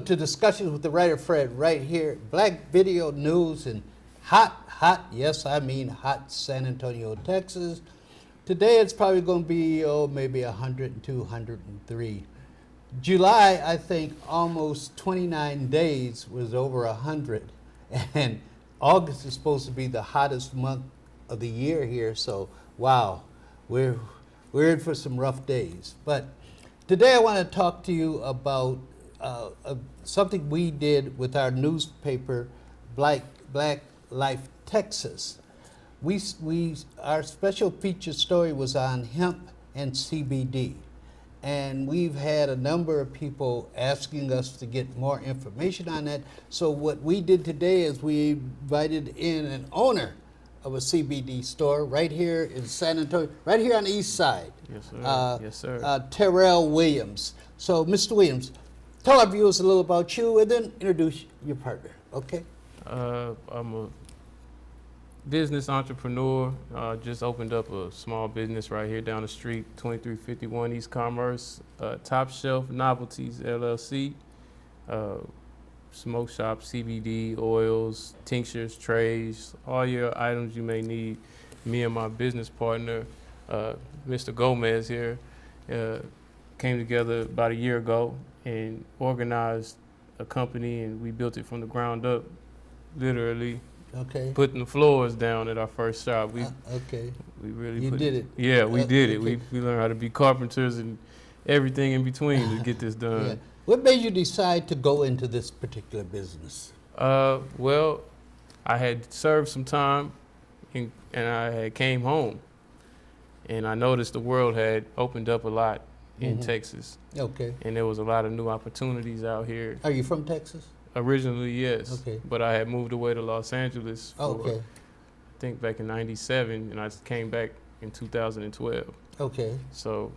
Welcome to Discussions with the Writer Fred right here. Black Video News in hot, yes, I mean hot San Antonio, Texas. Today it's probably going to be, maybe 102, 103. July, I think, almost 29 days was over 100. And August is supposed to be the hottest month of the year here. So, wow, we're in for some rough days. But today I want to talk to you about something we did with our newspaper, Black Life Texas. Our special feature story was on hemp and CBD. And we've had a number of people asking us to get more information on that. So what we did today is we invited in an owner of a CBD store right here in San Antonio, right here on the east side. Yes, sir. Yes, sir. Terrell Williams. So, Mr. Williams, tell our viewers a little about you and then introduce your partner, okay? I'm a business entrepreneur. Just opened up a small business right here down the street, 2351 East Commerce, ToppShelf Novelties LLC. Smoke shop, CBD, oils, tinctures, trays, all your items you may need. Me and my business partner, Mr. Gomez here, came together about a year ago and organized a company, and we built it from the ground up, literally. Okay. Putting the floors down at our first shop. Okay. We really You did it. Yeah, we did it. Okay. We learned how to be carpenters and everything in between to get this done. Yeah. What made you decide to go into this particular business? Well, I had served some time and I had came home, and I noticed the world had opened up a lot in Texas. Okay. And there was a lot of new opportunities out here. Are you from Texas? Originally, yes. Okay. But I had moved away to Los Angeles for, Okay. I think back in '97, and I came back in 2012. Okay. So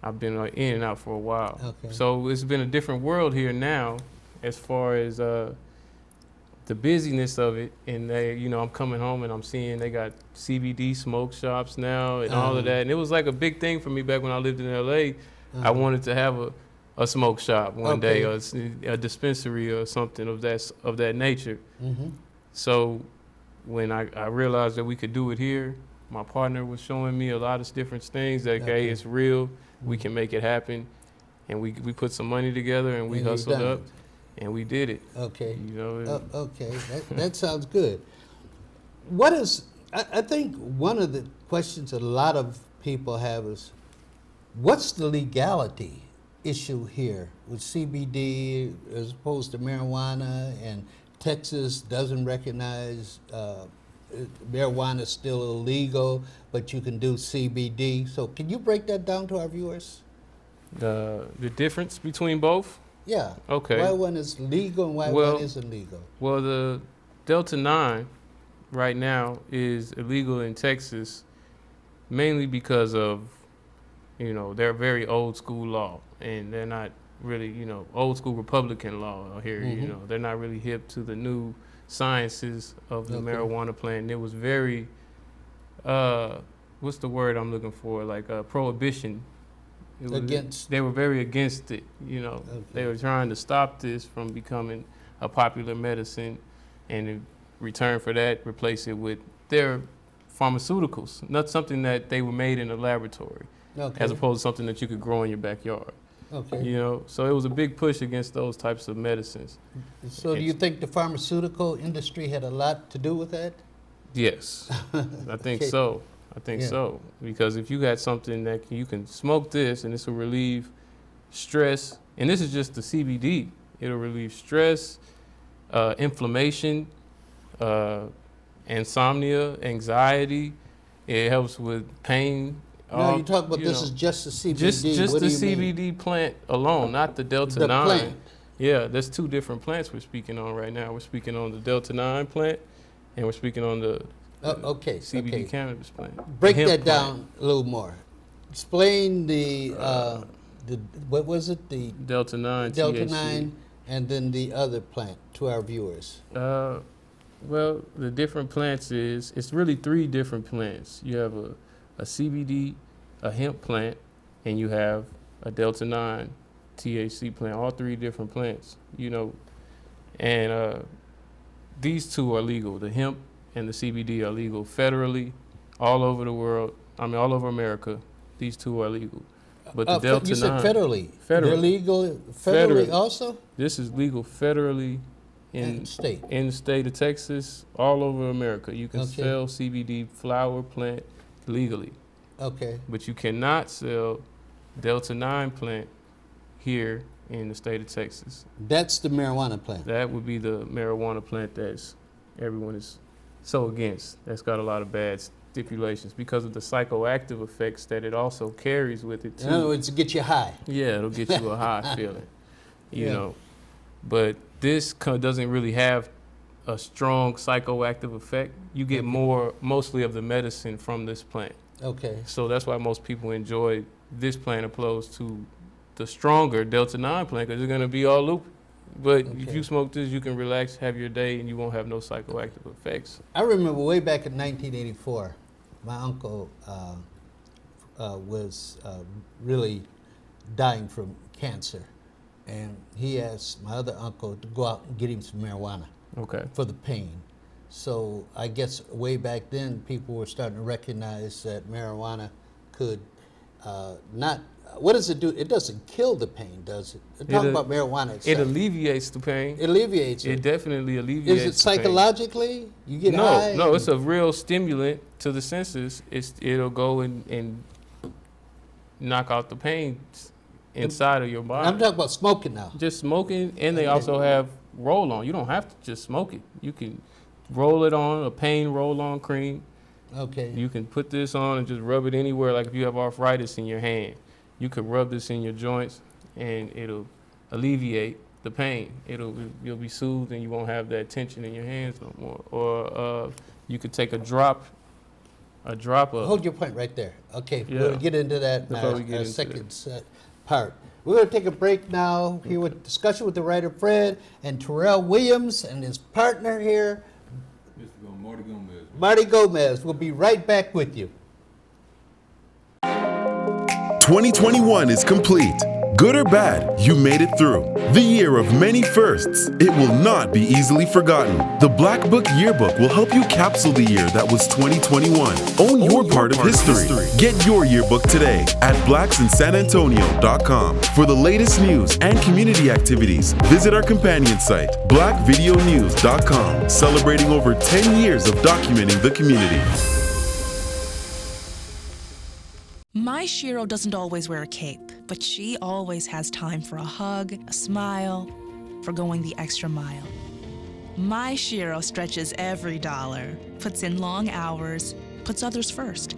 I've been in and out for a while. Okay. So it's been a different world here now as far as the busyness of it. And I'm coming home and I'm seeing they got CBD smoke shops now and all of that. And it was like a big thing for me back when I lived in LA. I wanted to have a smoke shop one day, or a dispensary or something of that nature. So when I realized that we could do it here, my partner was showing me a lot of different things that, hey, it's real, we can make it happen. And we put some money together and we hustled up and we did it. Okay. Okay, that sounds good. I think one of the questions that a lot of people have is, what's the legality issue here with CBD as opposed to marijuana, and Texas doesn't recognize marijuana is still illegal, but you can do CBD. So can you break that down to our viewers? The difference between both? Yeah. Okay. Why one is legal and why one isn't legal? Well, the Delta 9 right now is illegal in Texas mainly because of, they're very old school law, and they're not really, old school Republican law here. They're not really hip to the new sciences of the marijuana plant. It was very, what's the word I'm looking for? Like prohibition. They were very against it. They were trying to stop this from becoming a popular medicine, and in return for that, replace it with their pharmaceuticals, not something that they were made in a laboratory, as opposed to something that you could grow in your backyard. Okay. So it was a big push against those types of medicines. So do you think the pharmaceutical industry had a lot to do with that? Yes, I think so. I think so. Because if you got something that you can smoke this and this will relieve stress, and this is just the CBD, it'll relieve stress, inflammation, insomnia, anxiety. It helps with pain. No, you talk about this is just the CBD. Just the CBD plant alone, not the Delta 9. Plant. Yeah, there's two different plants we're speaking on right now. We're speaking on the Delta 9 plant, and we're speaking on the CBD cannabis plant. Break that down a little more. Explain what was it? The Delta 9. Delta THC. 9, and then the other plant to our viewers. Well, the different plants it's really three different plants. You have a CBD, a hemp plant, and you have a Delta 9 THC plant, all 3 different plants, you know. And these 2 are legal. The hemp and the CBD are legal federally all over the world. I mean, all over America. These 2 are legal. But the Delta 9. You said federally. They're legal federally also? This is legal federally in the state of Texas, all over America. You can sell CBD flower plant legally. Okay. But you cannot sell Delta 9 plant here in the state of Texas. That's the marijuana plant. That would be the marijuana plant that's everyone is so against. That's got a lot of bad stipulations because of the psychoactive effects that it also carries with it too. In other words, to get you high. Yeah, it'll get you a high feeling, you know. But this doesn't really have a strong psychoactive effect. You get mostly of the medicine from this plant. Okay. So that's why most people enjoy this plant opposed to the stronger Delta 9 plant because it's going to be all loopy. But if you smoke this, you can relax, have your day, and you won't have no psychoactive effects. I remember way back in 1984, my uncle was really dying from cancer. And he asked my other uncle to go out and get him some marijuana for the pain. So I guess way back then, people were starting to recognize that marijuana could not, what does it do? It doesn't kill the pain, does it? Talk about marijuana itself. It alleviates the pain. It alleviates it. It definitely alleviates Is it psychologically? You get high? No, it's a real stimulant to the senses. It'll go and knock out the pain inside of your body. I'm talking about smoking now. Just smoking, and they also have roll-on. You don't have to just smoke it. You can roll it on, a pain roll-on cream. Okay. You can put this on and just rub it anywhere, like if you have arthritis in your hand. You could rub this in your joints, and it'll alleviate the pain. You'll be soothed, and you won't have that tension in your hands no more. Or you could take a drop of... Hold your point right there. Okay, we'll get into that in our second part. We're going to take a break now here with discussion with the writer Fred and Terrell Williams and his partner here, Mr. Marty Gomez. Marty Gomez. We'll be right back with you. 2021 is complete. Good or bad, you made it through. The year of many firsts. It will not be easily forgotten. The Black Book Yearbook will help you capsule the year that was 2021. Own your part of history. Get your yearbook today at blacksinsanantonio.com. For the latest news and community activities, visit our companion site, blackvideonews.com, celebrating over 10 years of documenting the community. My Shiro doesn't always wear a cape, but she always has time for a hug, a smile, for going the extra mile. My Shiro stretches every dollar, puts in long hours, puts others first.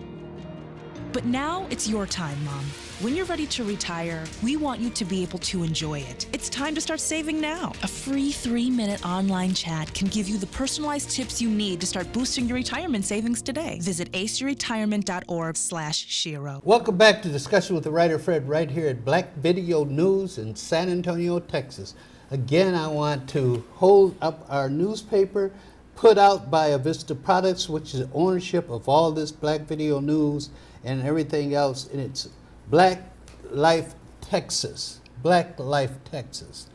But now it's your time, Mom. When you're ready to retire, we want you to be able to enjoy it. It's time to start saving now. A free 3-minute online chat can give you the personalized tips you need to start boosting your retirement savings today. Visit aceyourretirement.org/Shiro. Welcome back to Discussion with the Writer Fred right here at Black Video News in San Antonio, Texas. Again, I want to hold up our newspaper put out by Avista Products, which is ownership of all this Black Video News and everything else, and it's Black Life Texas. Black Life Texas.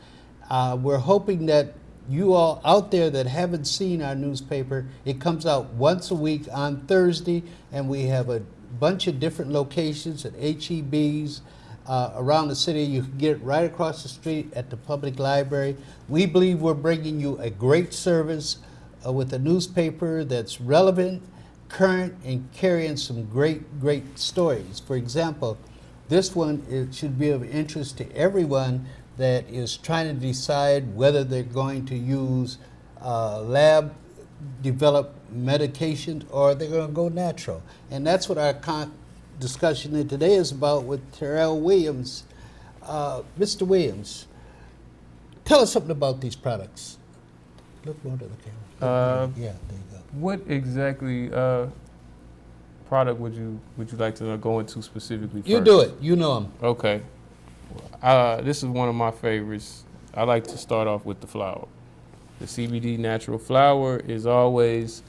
We're hoping that you all out there that haven't seen our newspaper, it comes out once a week on Thursday, and we have a bunch of different locations at HEBs around the city. You can get it right across the street at the public library. We believe we're bringing you a great service with a newspaper that's relevant, current, and carrying some great stories. For example, this one, it should be of interest to everyone that is trying to decide whether they're going to use lab-developed medications or they're going to go natural. And that's what our discussion today is about with Terrell Williams. Mr. Williams, tell us something about these products. Look more to the camera. Yeah, there you go. What exactly product would you like to go into specifically first? You do it. You know them. Okay. This is one of my favorites. I like to start off with the flower. The CBD natural flower is always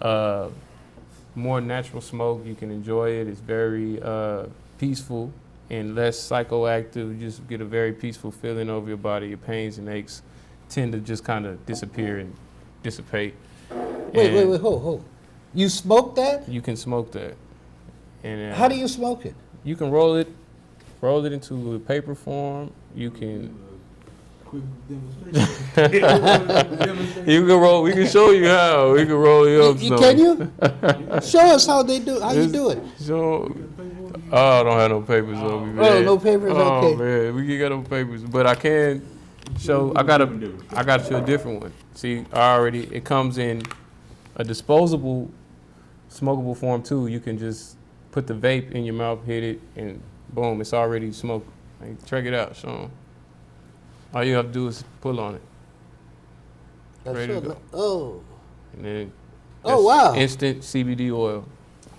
more natural smoke. You can enjoy it. It's very peaceful. and less psychoactive. You just get a very peaceful feeling over your body. Your pains and aches tend to just kind of disappear and dissipate. Wait, hold. You smoke that? You can smoke that. And How do you smoke it? you can roll it into a paper form. You can Quick demonstration. you can roll. We can show you how. We can roll you up. Can you? Show us how you do it. So, I don't have no papers on me, man. Oh, no papers? Oh, Okay. man, we ain't got no papers, but I can show. I got you a different one. See, it comes in a disposable, smokable form too. You can just put the vape in your mouth, hit it, and boom, it's already smoked. Like, check it out, show 'em. All you have to do is pull on it. Ready to go. Oh. And then Oh, wow. instant CBD oil.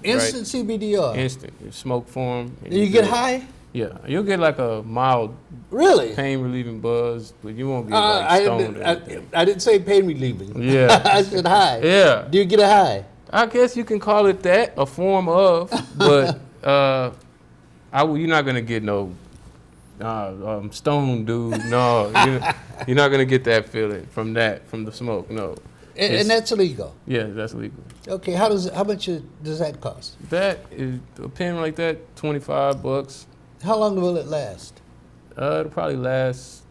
Instant CBD oil. Instant. It's smoke form. Do you get high? Yeah. You'll get like a mild Really? pain relieving buzz, but you won't get like stoned or anything. I didn't say pain relieving. Yeah. I said high. Yeah. Do you get a high? I guess you can call it that, a form of, but you're not gonna get no stone dude. No, you're not gonna get that feeling from the smoke. No. And that's illegal. Yeah, that's legal. Okay, how much does that cost? That is a pen like that, $25. How long will it last? It'll probably last,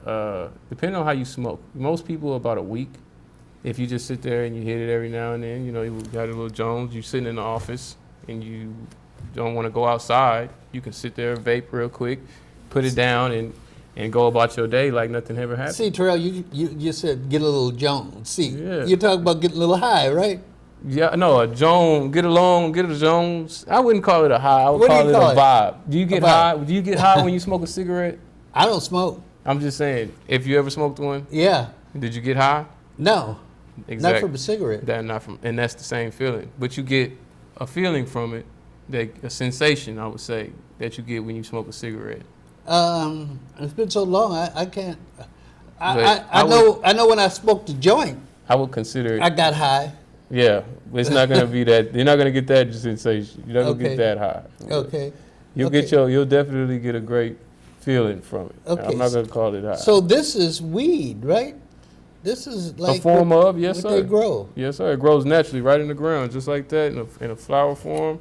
depending on how you smoke. Most people about a week. If you just sit there and you hit it every now and then, you got a little Jones, you're sitting in the office and you don't want to go outside, you can sit there, vape real quick, put it down and go about your day like nothing ever happened. See, Terrell, you said get a little Jones. See, Yeah. you're talking about getting a little high, right? Yeah, no, a Jones, get a Jones. I wouldn't call it a high, I would What do call you it call a it? vibe. Do you get A vibe. high? Do you get high when you smoke a cigarette? I don't smoke. I'm just saying, if you ever smoked one, Yeah. did you get high? No. Exactly. Not from a cigarette. And that's the same feeling. But you get a feeling from it, a sensation, I would say, that you get when you smoke a cigarette. It's been so long, I can't. But I know when I smoked the joint, I would consider it. I got high. Yeah, it's not gonna be that. You're not gonna get that sensation. You're not gonna Okay. get that high. Okay. You'll definitely get a great feeling from it. Okay. I'm not gonna call it high. So this is weed, right? This is like a form of, yes, what sir. they grow. Yes, sir. It grows naturally right in the ground, just like that, in a flower form.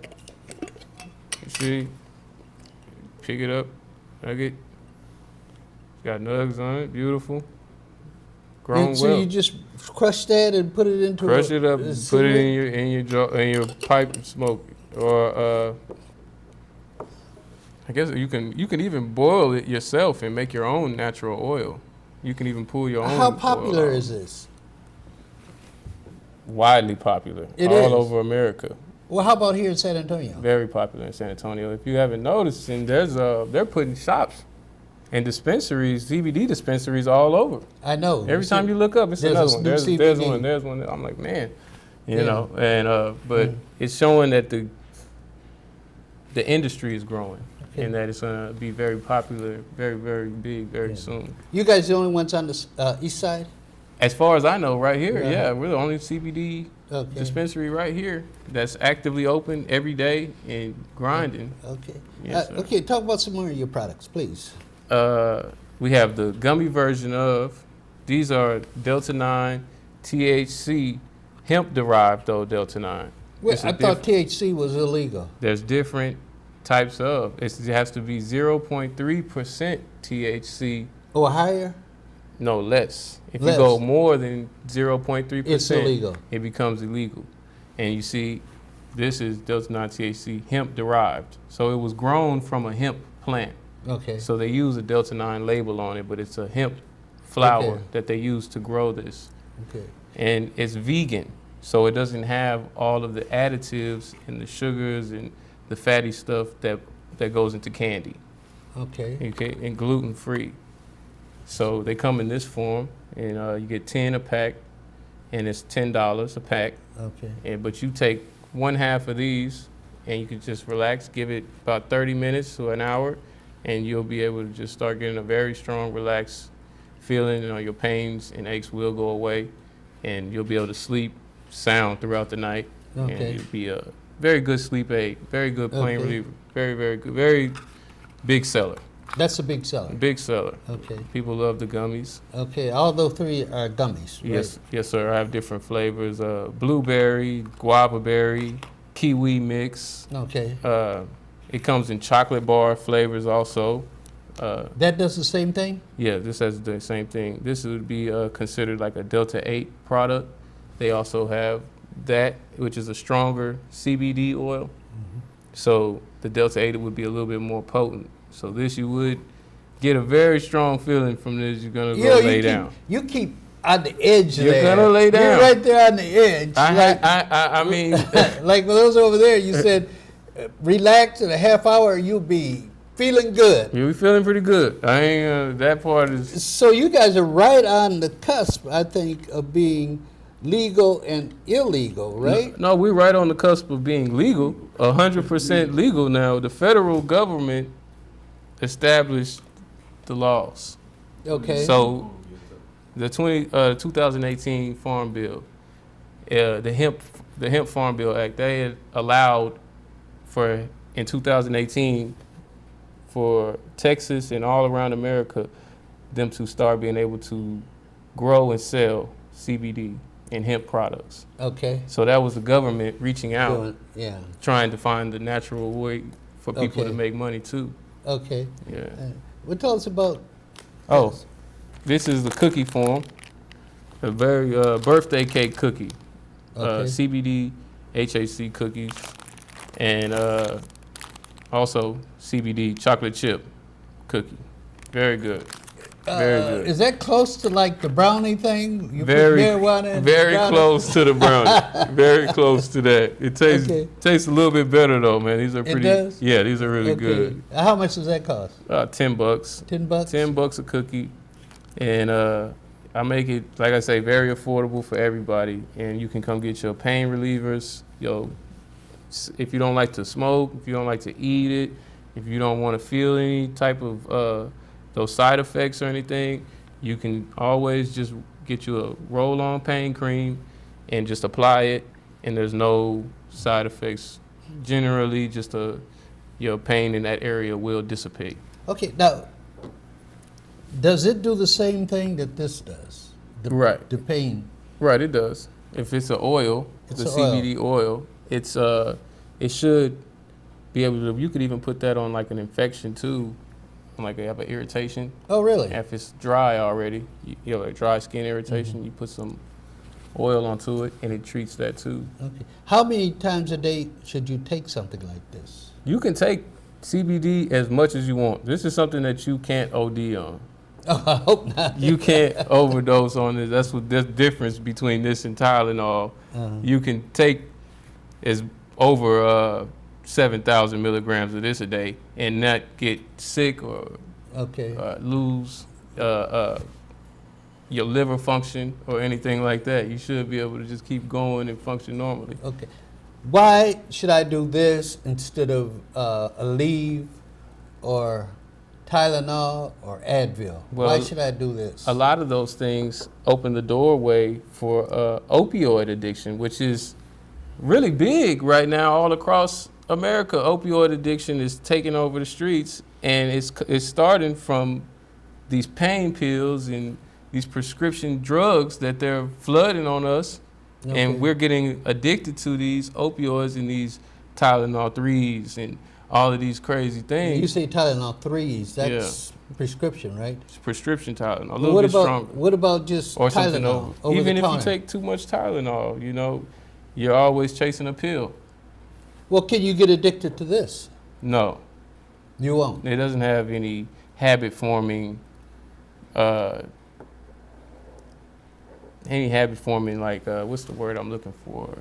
You see, pick it up, nugget. It's got nugs on it, beautiful. Grown And so well. you just crush that and put it into Crush it up, a put it cigarette? in your pipe and smoke it. Or I guess you can even boil it yourself and make your own natural oil. You can even pull your own. How popular oil out. is this? Widely popular It all is. over America. Well, how about here in San Antonio? Very popular in San Antonio. If you haven't noticed, and they're putting shops and dispensaries, CBD dispensaries all over. I know. Every time you look up, it's there's another a one. new There's CBD. one. There's one. I'm like, man, you Yeah. know. And but it's showing that the industry is growing Okay. and that it's gonna be very popular, very, very big, very soon. You guys the only ones on the east side? As far as I know, right here, Right. yeah, we're the only CBD Okay. dispensary right here that's actively open every day and grinding. Okay. Yes, sir. Okay, talk about some more of your products, please. We have the gummy version of, these are Delta 9 THC, hemp derived though, Delta 9. Well, It's a I thought THC was illegal. There's different types of, it has to be 0.3% THC, Or higher? no less. If Less. you go more than 0.3%, It's illegal. it becomes illegal. And you see, this is Delta 9 THC, hemp derived. So it was grown from a hemp plant. Okay. So they use a Delta 9 label on it, but it's a hemp flower Okay. that they use to grow this. Okay. And it's vegan, so it doesn't have all of the additives and the sugars and the fatty stuff that goes into candy. Okay. Okay, and gluten free. So they come in this form, and you get 10 a pack, and it's $10 a pack. Okay. But you take one half of these, and you can just relax, give it about 30 minutes to an hour, and you'll be able to just start getting a very strong, relaxed feeling. Your pains and aches will go away, and you'll be able to sleep sound throughout the night. Okay. And you'll be a very good sleep aid, very good pain Okay. reliever, very, very good, very Big seller. That's a big seller. Big seller. Okay. People love the gummies. Okay. All those three are gummies, right? Yes, sir. I have different flavors: blueberry, guava berry, kiwi mix. Okay. It comes in chocolate bar flavors also. That does the same thing? Yeah, this has the same thing. This would be considered like a Delta 8 product. They also have that, which is a stronger CBD oil. So the Delta 8 would be a little bit more potent. So this, you would get a very strong feeling from this. You're gonna go lay down. You keep on the edge You're there. gonna lay down. You're right there on the edge. I mean, like for those over there, you said, relax in a half hour, you'll be feeling good. you'll be feeling pretty good. I ain't, that part is, So you guys are right on the cusp, I think, of being legal and illegal, right? no, we're right on the cusp of being legal, 100% legal now. The federal government established the laws. Okay. So the 2018 Farm Bill, the Hemp Farm Bill Act, they had allowed for, in 2018, for Texas and all around America, them to start being able to grow and sell CBD and hemp products. Okay. So that was the government reaching out, Yeah. trying to find the natural way for people to make money too. Okay. Yeah. Well, tell us about. Oh, this is the cookie form, a very birthday cake cookie, CBD, HAC cookies, and also CBD chocolate chip cookie. Very good. Very good. Is that close to like the brownie thing? You Very, put marijuana in very brownie? close to the brownie. Very close to that. It tastes a little bit better though, man. These are pretty. It does? Yeah, these are really good. How much does that cost? $10. $10? $10 a cookie, and I make it, like I say, very affordable for everybody. And you can come get your pain relievers. If you don't like to smoke, if you don't like to eat it, if you don't want to feel any type of those side effects or anything, you can always just get you a roll-on pain cream and just apply it, and there's no side effects. Generally, just your pain in that area will dissipate. Okay, now, does it do the same thing that this does? Right. The pain. Right, it does. If it's an oil, the CBD oil, it should be able to. You could even put that on like an infection too. Like you have an irritation. Oh, really? If it's dry already, you know, like dry skin irritation, you put some oil onto it, and it treats that too. Okay. How many times a day should you take something like this? You can take CBD as much as you want. This is something that you can't OD on. Oh, I hope not. You can't overdose on this. That's what the difference between this and Tylenol. You can take as over 7,000 milligrams of this a day and not get sick or lose your liver function or anything like that. You should be able to just keep going and function normally. Okay. Why should I do this instead of Aleve or Tylenol or Advil? Well, why should I do this? A lot of those things open the doorway for opioid addiction, which is really big right now all across America. Opioid addiction is taking over the streets, and it's starting from these pain pills and these prescription drugs that they're flooding on us, and we're getting addicted to these opioids and these Tylenol 3s and all of these crazy things. You say Tylenol 3s, that's prescription, right? It's prescription Tylenol, a little bit stronger. What about just or Tylenol something over even if you take too much Tylenol, you know, you're always chasing a pill. Well, can you get addicted to this? No. You won't? It doesn't have any habit-forming, like, what's the word I'm looking for?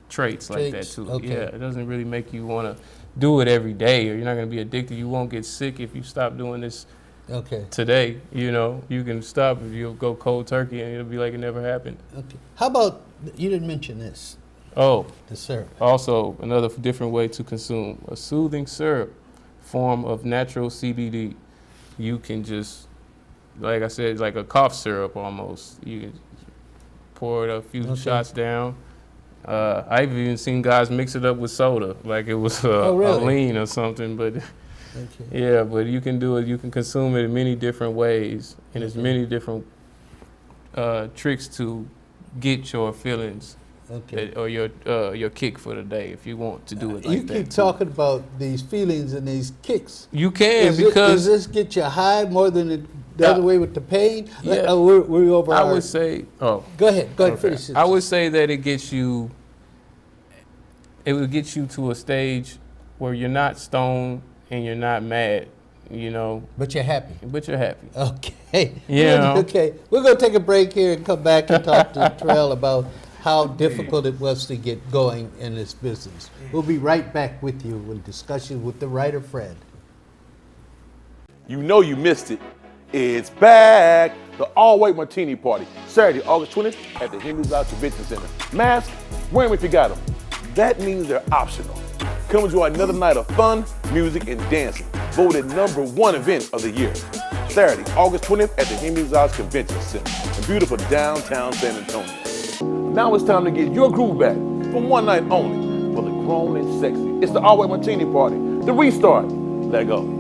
Traits like that, too. Okay. Yeah, it doesn't really make you want to do it every day, or you're not going to be addicted. You won't get sick if you stop doing this today. You know, you can stop if you go cold turkey, and it'll be like it never happened. Okay. How about, you didn't mention this. Oh, the syrup. Also, another different way to consume a soothing syrup form of natural CBD. You can just, like I said, like a cough syrup almost. You can pour it a few shots down. I've even seen guys mix it up with soda, like it was a lean or something. But Okay. Yeah, but you can do it. You can consume it in many different ways, and there's many different tricks to get your feelings or your kick for the day if you want to do it like you that. keep talking about these feelings and these kicks. You can Does this get you high more than the other way with the pain? Yeah. We're over. I would say. Oh, go ahead. okay. Finish it. I would say that it gets you. It would get you to a stage where you're not stoned and you're not mad, you know. But you're happy. But you're happy. Okay. Yeah. Okay. We're going to take a break here and come back and talk to Terrell about how difficult it was to get going in this business. We'll be right back with you in discussion with the writer Fred. You know you missed it. It's back. The all-white martini party, Saturday, August 20th at the Henry's Out Convention Center. Mask, wear them if you got them. That means they're optional. Come enjoy another night of fun, music, and dancing. Voted #1 event of the year. Saturday, August 20th at the Henry's Out Convention Center in beautiful downtown San Antonio. Now it's time to get your groove back for one night only for the grown and sexy. It's the all-white martini party, the restart. Let go.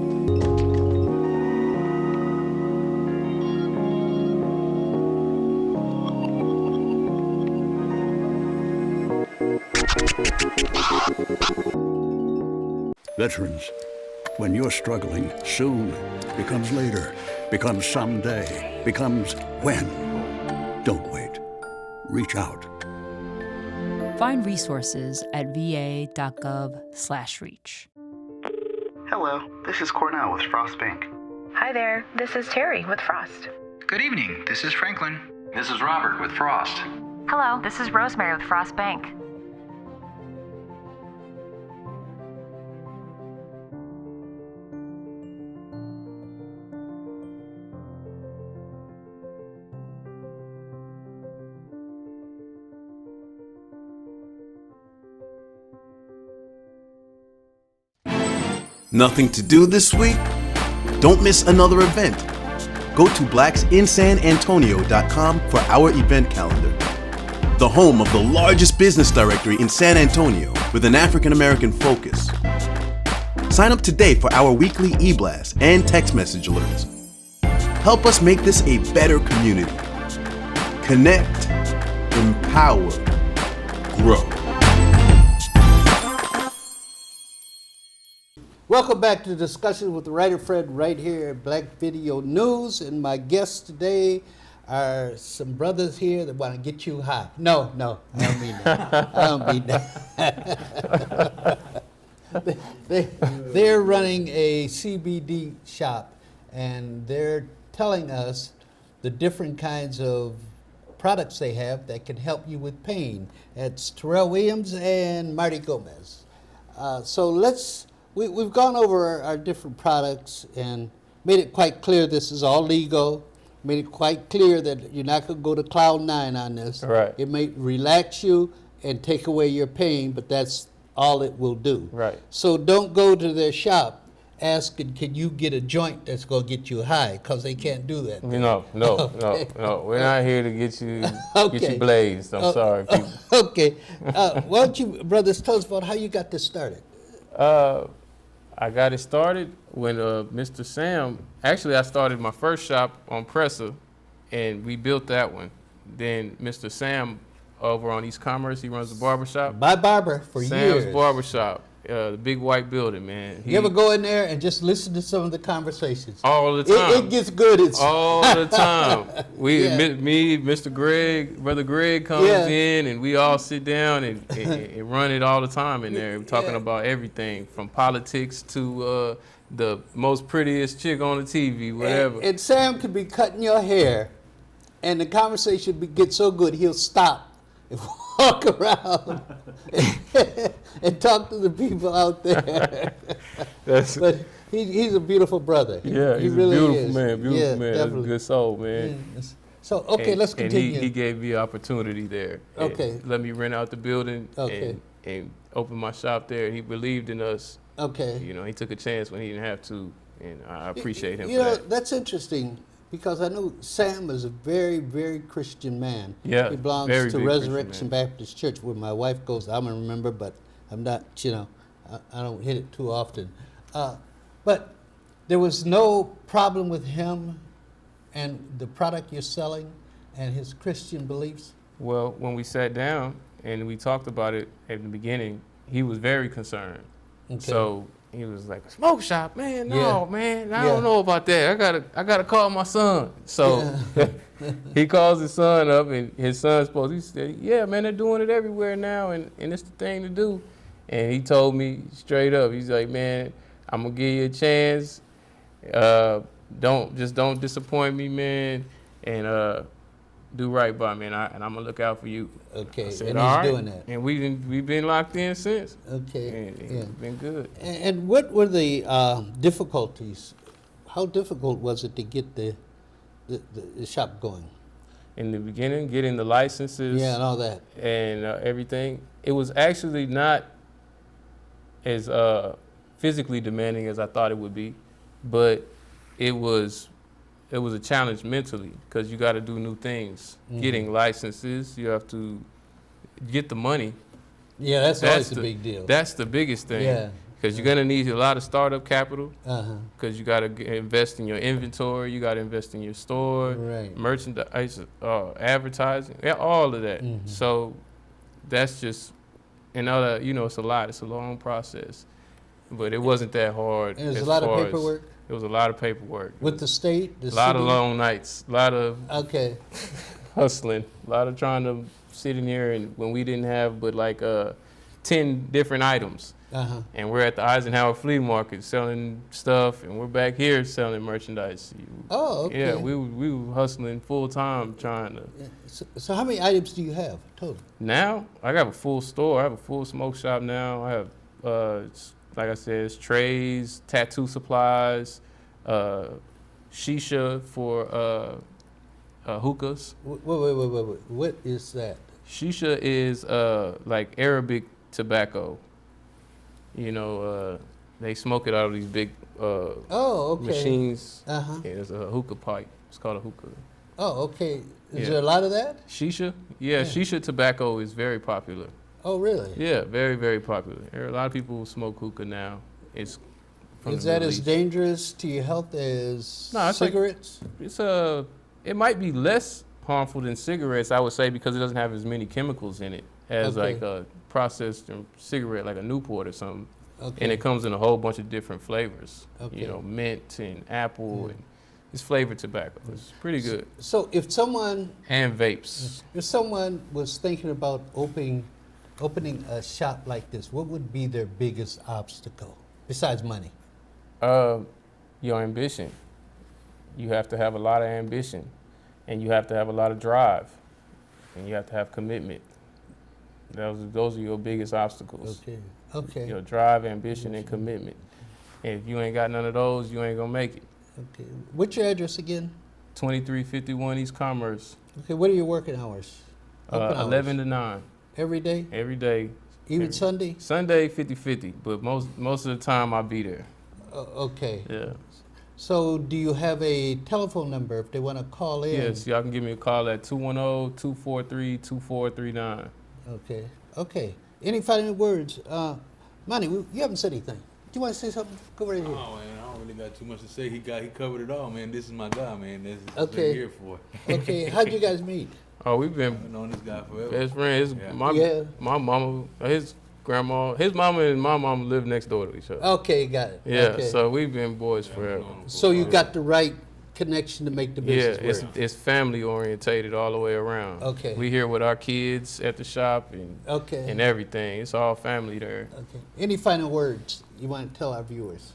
Veterans, when you're struggling, soon becomes later, becomes someday, becomes when. Don't wait. Reach out. Find resources at va.gov/reach. Hello, this is Cornell with Frost Bank. Hi there, this is Terry with Frost. Good evening, this is Franklin. This is Robert with Frost. Hello, this is Rosemary with Frost Bank. Nothing to do this week? Don't miss another event. Go to blacksinsanantonio.com for our event calendar. The home of the largest business directory in San Antonio with an African American focus. Sign up today for our weekly e-blast and text message alerts. Help us make this a better community. Connect, empower, grow. Welcome back to the discussion with the writer Fred right here at Black Video News. And my guests today are some brothers here that want to get you high. No, I don't mean that. I don't mean that. They're running a CBD shop, and they're telling us the different kinds of products they have that can help you with pain. It's Terrell Williams and Marty Gomez. We've gone over our different products and made it quite clear this is all legal, made it quite clear that you're not going to go to cloud 9 on this. Right. It may relax you and take away your pain, but that's all it will do. Right. So don't go to their shop asking, can you get a joint that's going to get you high, because they can't do that. No. We're not here to get you blazed. I'm sorry, people. Okay. Why don't you, brothers, tell us about how you got this started? I got it started when Mr. Sam, actually I started my first shop on Presser, and we built that one. Then Mr. Sam over on East Commerce, he runs the barbershop. My barber for years. Sam's Barbershop, the big white building, man. You ever go in there and just listen to some of the conversations? All the time. It gets good. It's all the time. Me, Mr. Greg, Brother Greg comes in, and we all sit down and run it all the time in there. We're talking about everything from politics to the most prettiest chick on the TV, whatever. And Sam could be cutting your hair, and the conversation get so good he'll stop and walk around and talk to the people out there. But he's a beautiful brother. Yeah, he's really a beautiful is. man. Beautiful man. That's a good soul, man. So let's continue. And he gave me opportunity there. Okay. Let me rent out the building and open my shop there. He believed in us. Okay. You know, he took a chance when he didn't have to, and I appreciate him for that. That's interesting, because I know Sam is a very, very Christian man. Yeah, he belongs to Resurrection Baptist Church, where my wife goes. I'm a member, but I'm not, I don't hit it too often. But there was no problem with him and the product you're selling and his Christian beliefs? Well, when we sat down and we talked about it at the beginning, he was very concerned. Okay. So he was like, a smoke shop, man, no, Yeah. man, I Yeah. don't know about that. I gotta call my son. So he calls his son up, and his son's supposed, he said, yeah, man, they're doing it everywhere now, and it's the thing to do. And he told me straight up, he's like, man, I'm gonna give you a chance. Don't disappoint me, man, and do right by me, and I'm gonna look out for you. Okay, I said, and all he's right. doing that. And we've been locked in since. Okay, And yeah. it's been good. And what were the difficulties? How difficult was it to get the shop going? In the beginning, getting the licenses. Yeah, and all that. And everything. It was actually not as physically demanding as I thought it would be, but it was a challenge mentally because you got to do new things. Mm-hmm. Getting licenses, you have to get the money. Yeah, that's always a big deal. That's the biggest thing. Yeah. Because you're gonna need a lot of startup capital. Uh-huh. Because you got to invest in your inventory, you got to invest in your store, Right. merchandise, advertising, yeah, all of that. Mhm. So that's just another, it's a lot. It's a long process, but it wasn't that hard. And there's as a lot of far as- paperwork? It was a lot of paperwork. With the state, the a lot of city? long nights, a lot of Okay. hustling, a lot of trying to sit in here, and when we didn't have but like 10 different items. Uh-huh. And we're at the Eisenhower Flea Market selling stuff, and we're back here selling merchandise. Oh, okay. Yeah, we were hustling full time trying to. So how many items do you have total? Now I got a full store. I have a full smoke shop now. I have, like I said, it's trays, tattoo supplies, shisha for hookahs. Wait. What is that? Shisha is like Arabic tobacco. They smoke it out of these big Okay. machines. Uh-huh. Yeah, it's a hookah pipe. It's called a hookah. Oh, okay. Is Yeah. there a lot of that? Shisha? Yeah, shisha tobacco is very popular. Oh, really? Yeah, very, very popular. There are a lot of people who smoke hookah now. It's from Is the that Middle as East. dangerous to your health as No, it's like- cigarettes? It might be less harmful than cigarettes, I would say, because it doesn't have as many chemicals in it as Okay. like a processed cigarette, like a Newport or something. Okay. And it comes in a whole bunch of different flavors. Okay. Mint and apple, and it's flavored tobacco. It's pretty good. So if someone And vapes. was thinking about opening a shop like this, what would be their biggest obstacle besides money? Your ambition. You have to have a lot of ambition, and you have to have a lot of drive, and you have to have commitment. Those are your biggest obstacles. Okay. Your drive, ambition, and commitment. And if you ain't got none of those, you ain't gonna make it. Okay. What's your address again? 2351 East Commerce. Okay. What are your working hours? Open hours? 11 to 9. Every day? Every day. Even Sunday? Sunday 50-50, but most of the time I'll be there. Okay. Yeah. So do you have a telephone number if they want to call in? Yes, y'all can give me a call at 210-243-2439. Okay. Any final words? Monty, you haven't said anything. Do you want to say something? Go right ahead. Oh man, I don't really got too much to say. He covered it all, man. This is my guy, man. This is what Okay. I'm here for. Okay. How'd you guys meet? Oh, we've been I've known this guy forever. best friends. Yeah. My mama, his grandma, his mama and my mama live next door to each other. Okay, got it. Yeah, Okay. so we've been boys forever. So you got the right connection to make the Yeah, business work. it's family orientated all the way around. Okay. We here with our kids at the shop and everything. It's all family there. Okay. Any final words you want to tell our viewers?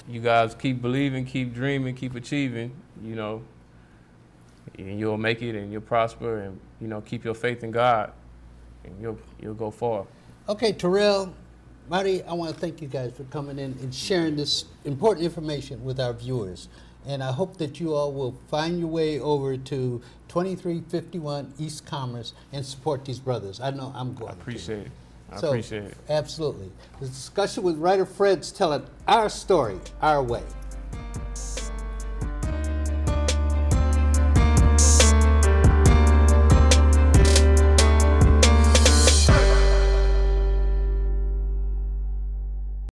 You guys keep believing, keep dreaming, keep achieving, and you'll make it and you'll prosper, and keep your faith in God and you'll go far. Okay, Terrell, Marty, I want to thank you guys for coming in and sharing this important information with our viewers. And I hope that you all will find your way over to 2351 East Commerce and support these brothers. I know I'm going to. Appreciate it. I So, appreciate it. Absolutely. The discussion with writer Fred's telling our story, our way.